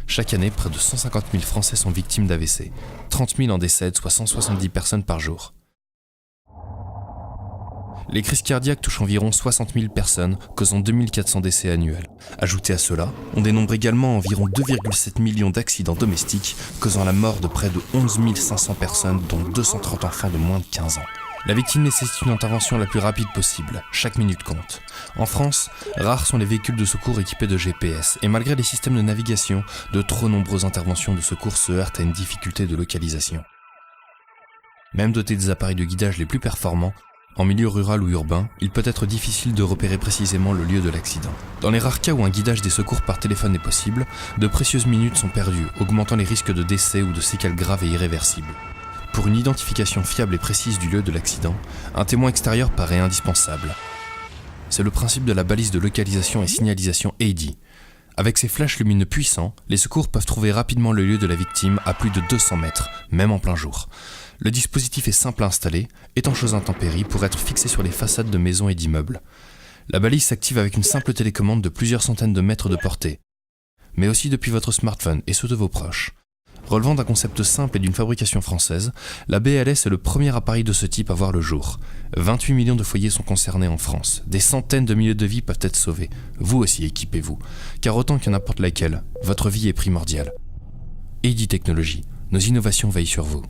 Chaque année, près de 150 000 Français sont victimes d'AVC. 30 000 en décèdent, soit 170 personnes par jour. Les crises cardiaques touchent environ 60 000 personnes, causant 2400 décès annuels. Ajouté à cela, on dénombre également environ 2,7 millions d'accidents domestiques, causant la mort de près de 11 500 personnes, dont 230 enfants de moins de 15 ans. La victime nécessite une intervention la plus rapide possible, chaque minute compte. En France, rares sont les véhicules de secours équipés de GPS, et malgré les systèmes de navigation, de trop nombreuses interventions de secours se heurtent à une difficulté de localisation. Même dotés des appareils de guidage les plus performants, en milieu rural ou urbain, il peut être difficile de repérer précisément le lieu de l'accident. Dans les rares cas où un guidage des secours par téléphone est possible, de précieuses minutes sont perdues, augmentant les risques de décès ou de séquelles graves et irréversibles. Pour une identification fiable et précise du lieu de l'accident, un témoin extérieur paraît indispensable. C'est le principe de la balise de localisation et signalisation AD. Avec ses flashs lumineux puissants, les secours peuvent trouver rapidement le lieu de la victime à plus de 200 mètres, même en plein jour. Le dispositif est simple à installer, étanche aux intempéries pour être fixé sur les façades de maisons et d'immeubles. La balise s'active avec une simple télécommande de plusieurs centaines de mètres de portée, mais aussi depuis votre smartphone et ceux de vos proches. Relevant d'un concept simple et d'une fabrication française, la BLS est le premier appareil de ce type à voir le jour. 28 millions de foyers sont concernés en France. Des centaines de milliers de vies peuvent être sauvées. Vous aussi équipez-vous, car autant que n'importe laquelle, votre vie est primordiale. AD Technologies, nos innovations veillent sur vous.